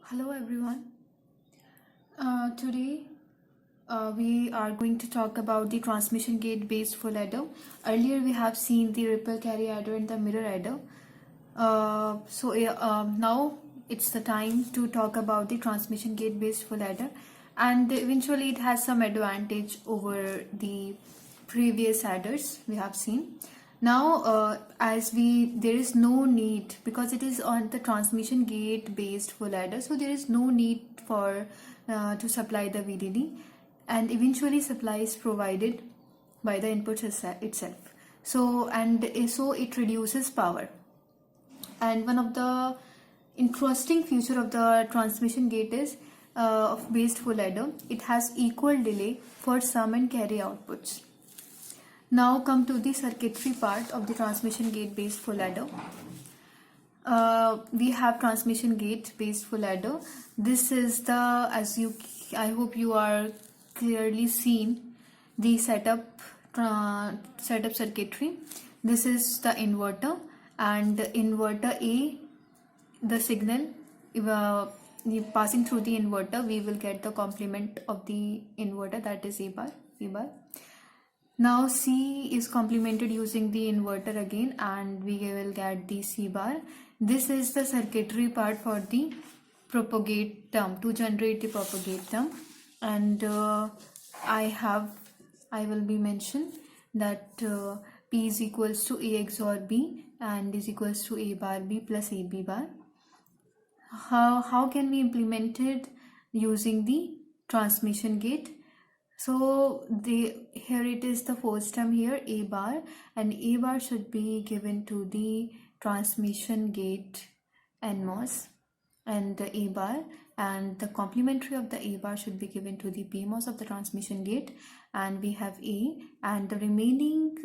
Hello everyone. Today we are going to talk about the transmission gate based full adder. Earlier we have seen the ripple carry adder and the mirror adder. Now it's the time to talk about the transmission gate based full adder, and eventually it has some advantage over the previous adders we have seen. Now there is no need, because it is on the transmission gate based full adder, so there is no need for to supply the VDD, and eventually supply is provided by the input itself. So it reduces power. And one of the interesting feature of the transmission gate is of based full adder, it has equal delay for sum and carry outputs. Now come to the circuitry part of the transmission gate based full adder. We have transmission gate based full adder. This is the, I hope you are clearly seen the setup circuitry. This is the inverter, and the inverter A, the signal passing through the inverter, we will get the complement of the inverter, that is A bar, V bar. Now C is complemented using the inverter again, and we will get the C bar. This is the circuitry part for the propagate term, to generate the propagate term. And I will be mentioned that P is equals to A XOR B and is equals to A bar B plus AB bar. How can we implement it using the transmission gate? So here it is, the first term here, A bar, and A bar should be given to the transmission gate NMOS and the A bar, and the complementary of the A bar should be given to the PMOS of the transmission gate, and we have A, and the remaining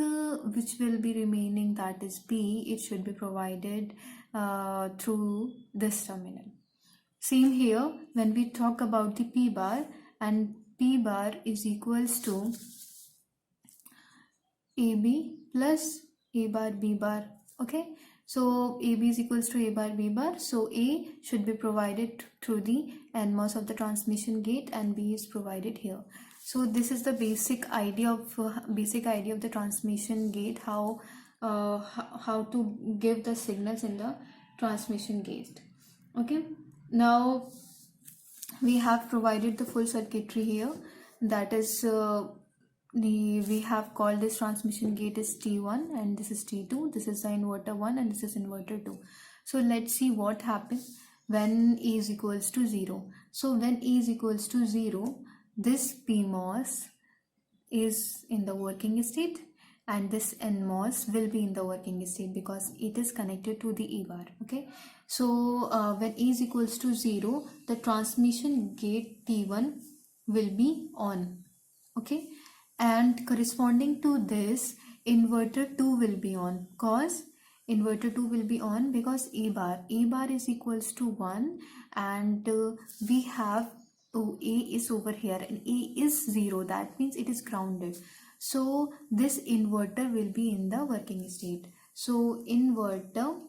which will be remaining, that is B, it should be provided through this terminal. Same here, when we talk about the P bar, and P bar is equals to AB plus A bar B bar. Okay, so AB is equals to A bar B bar, so A should be provided through the NMOS of the transmission gate, and B is provided here. So this is the basic idea of the transmission gate, how to give the signals in the transmission gate. Okay, now we have provided the full circuitry here, that is we have called this transmission gate is T1 and this is T2. This is the inverter 1 and this is inverter 2. So let's see what happens when A is equals to 0. So when A is equals to 0, this PMOS is in the working state, and this NMOS will be in the working state because it is connected to the A bar. Okay, so when A is equals to 0, the transmission gate T1 will be on. Okay, and corresponding to this, inverter 2 will be on, because inverter 2 will be on because A bar is equals to 1, and we have A is over here and A is 0, that means it is grounded. So this inverter will be in the working state. So inverter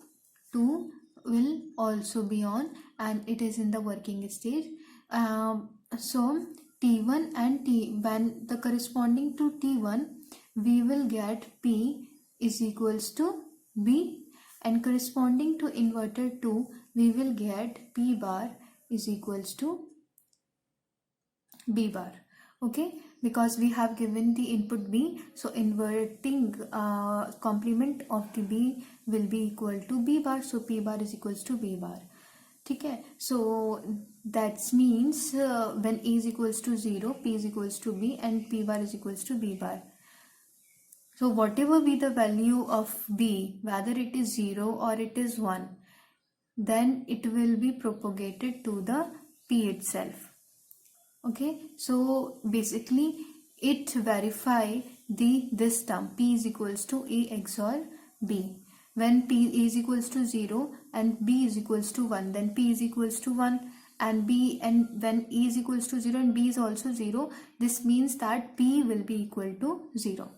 2 will also be on and it is in the working state. So T1 and when the corresponding to T1, we will get P is equals to B, and corresponding to inverter 2, we will get P bar is equals to B bar. Okay, because we have given the input B, so inverting complement of the B will be equal to B bar, so P bar is equals to B bar. Okay, so that means when A is equals to 0, P is equals to B and P bar is equals to B bar. So whatever be the value of B, whether it is 0 or it is 1, then it will be propagated to the P itself. Okay, so basically it verify this term P is equals to A XOR B. When P is equals to 0 and B is equals to 1, then P is equals to 1 and when A is equals to 0 and B is also 0, this means that P will be equal to 0.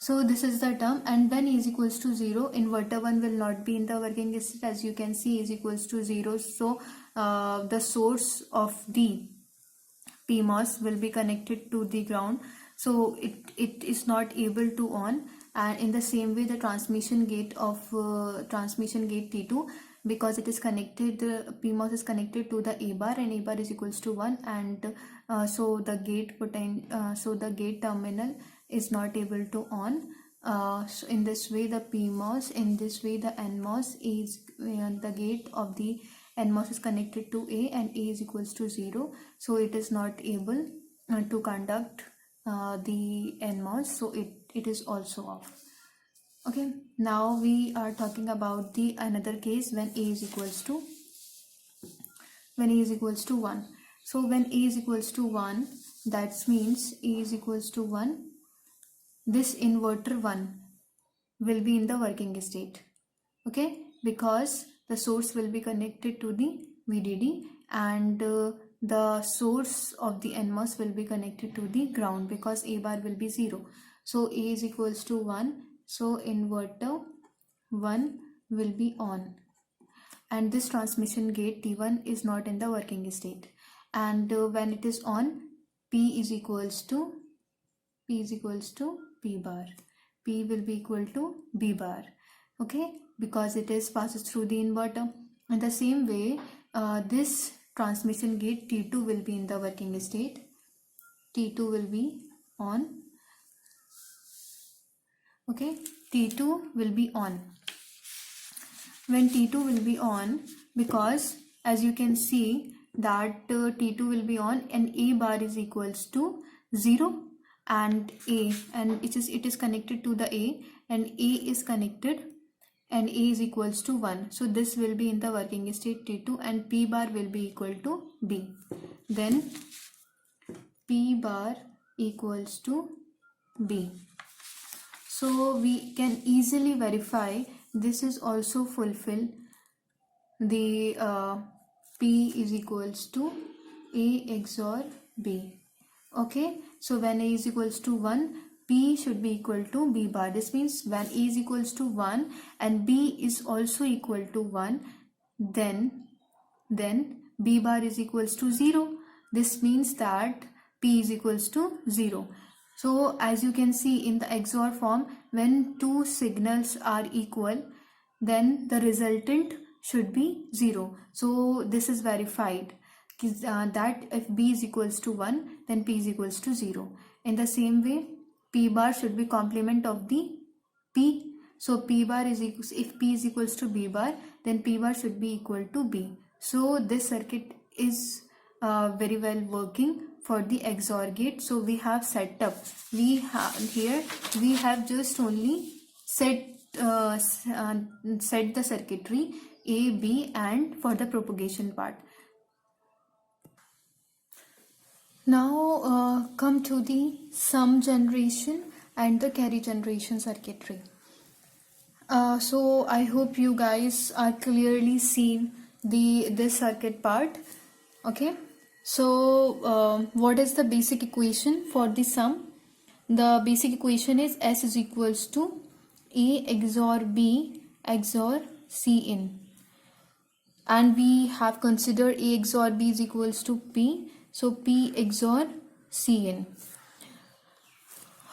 So this is the term, and when E is equals to 0, inverter 1 will not be in the working state. As you can see, E is equals to 0, so the source of the PMOS will be connected to the ground, so it is not able to on. And in the same way, the transmission gate of transmission gate T2, because it is connected, the PMOS is connected to the A bar, and A bar is equals to 1, and so the gate terminal is not able to on. So in this way the PMOS, in this way the NMOS is the gate of the NMOS is connected to A, and A is equals to 0, so it is not able to conduct the NMOS, so it is also off. Okay, now we are talking about the another case when A is equals to 1. So when A is equals to 1, that means A is equals to 1, this inverter 1 will be in the working state. Okay, because the source will be connected to the VDD, and the source of the NMOS will be connected to the ground, because A bar will be 0. So A is equals to 1, so inverter 1 will be on, and this transmission gate T1 is not in the working state. And when it is on, P is equals to P bar. P will be equal to B bar. Okay, because it is passes through the inverter. In the same way, this transmission gate T2 will be in the working state. T2 will be on. Okay, T2 will be on. When T2 will be on, because as you can see that T2 will be on, and A bar is equals to 0, and A, and it is connected to the A, and A is connected, and A is equals to 1. So this will be in the working state T2, and P bar will be equal to B. Then P bar equals to B. So we can easily verify this is also fulfill the P is equals to A XOR B. Okay, so when A is equals to 1, P should be equal to B bar. This means when A is equals to 1 and B is also equal to 1, then B bar is equals to 0. This means that P is equals to 0. So as you can see in the XOR form, when two signals are equal, then the resultant should be 0. So this is verified. That if B is equals to 1, then P is equals to 0. In the same way, P bar should be complement of the P. So P bar is equals, if P is equals to B bar, then P bar should be equal to B. So this circuit is very well working for the XOR gate. So we have set up, we have just only set the circuitry A, B, and for the propagation part. Now come to the sum generation and the carry generation circuitry. So I hope you guys are clearly seeing this circuit part. Okay, so what is the basic equation for the sum? The basic equation is S is equals to A XOR B XOR C in, and we have considered A XOR B is equals to P, so P XOR C in.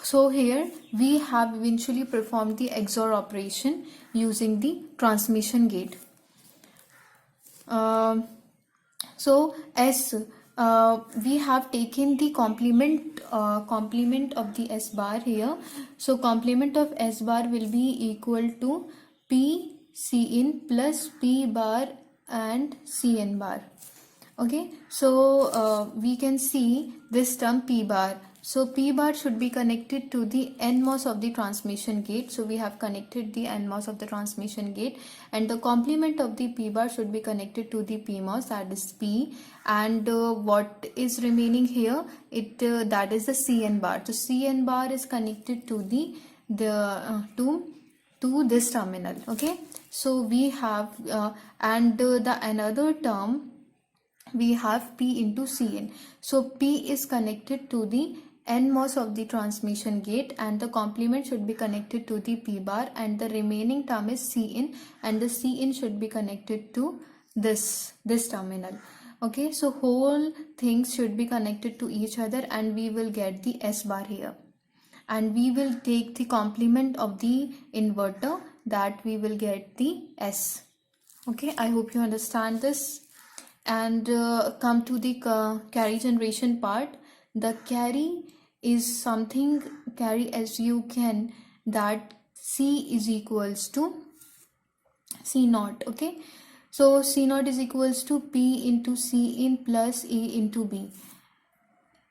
So here we have eventually performed the XOR operation using the transmission gate. So S, we have taken the complement of the S bar here. So complement of S bar will be equal to P C in plus P bar and C n bar. Okay, so we can see this term P bar. So P bar should be connected to the NMOS of the transmission gate. So we have connected the NMOS of the transmission gate, and the complement of the P bar should be connected to the PMOS, that is P, and what is remaining here, that is the CN bar. So CN bar is connected to to this terminal. Okay, so we have and the another term we have P into Cn. So P is connected to the NMOS of the transmission gate, and the complement should be connected to the P bar, and the remaining term is Cin, and the Cin should be connected to this terminal. Okay, so whole things should be connected to each other, and we will get the S bar here, and we will take the complement of the inverter, that we will get the S. Okay, I hope you understand this. And come to the carry generation part. The carry is something, carry as you can, that C is equals to C naught. Okay, so C naught is equals to P into C in plus A into B.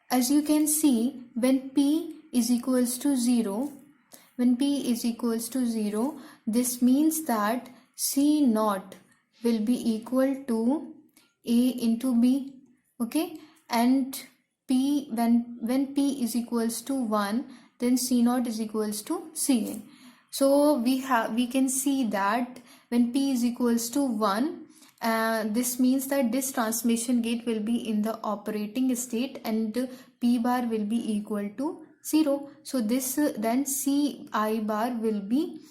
As you can see, when P is equals to 0, this means that C naught will be equal to A into B. Okay, and P, when P is equals to 1, then C naught is equals to Cn. So we can see that when P is equals to 1, this means that this transmission gate will be in the operating state, and P bar will be equal to 0. So this then Ci bar will be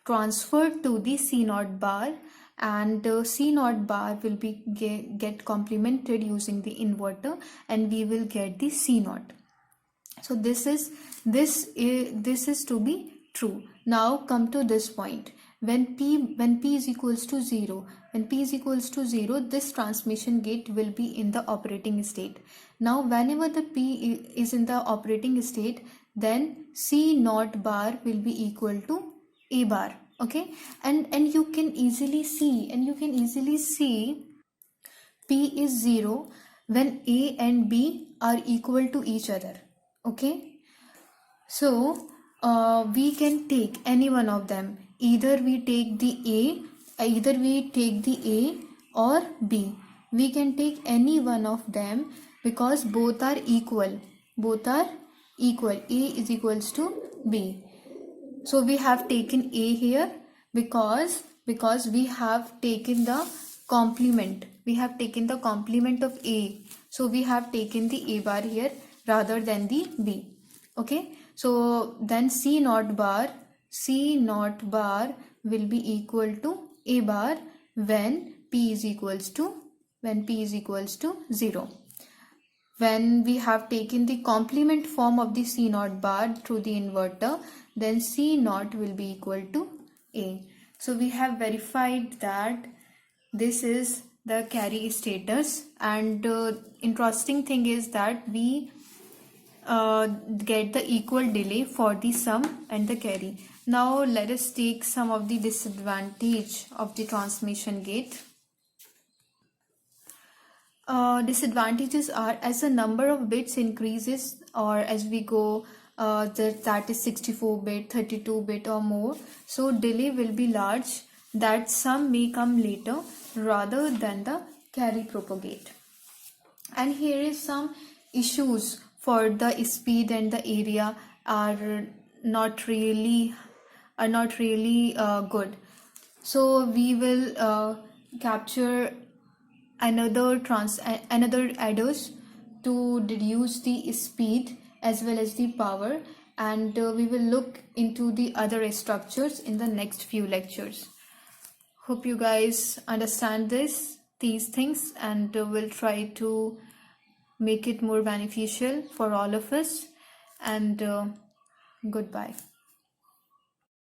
transferred to the C naught bar, and C naught bar will be get complemented using the inverter, and we will get the C naught. So this is to be true. Now come to this point. When P is equals to 0, this transmission gate will be in the operating state. Now whenever the P is in the operating state, then C naught bar will be equal to A bar. Okay, and you can easily see, P is 0 when A and B are equal to each other. Okay, so we can take any one of them. Either we take the A or B. We can take any one of them because both are equal. A is equals to B. So we have taken A here because we have taken the complement. We have taken the complement of A. So we have taken the A bar here rather than the B. Okay. So then C naught bar will be equal to A bar when P is equals to 0. When we have taken the complement form of the C naught bar through the inverter, then C naught will be equal to A. So we have verified that this is the carry status, and interesting thing is that we get the equal delay for the sum and the carry. Now let us take some of the disadvantage of the transmission gate. Disadvantages are, as the number of bits increases, or as we go that is 64-bit, 32-bit or more, so delay will be large, that sum may come later rather than the carry propagate. And here is some issues for the speed and the area are not really good. So we will capture another adders to reduce the speed as well as the power, and we will look into the other structures in the next few lectures. Hope you guys understand these things, and will try to make it more beneficial for all of us, and goodbye.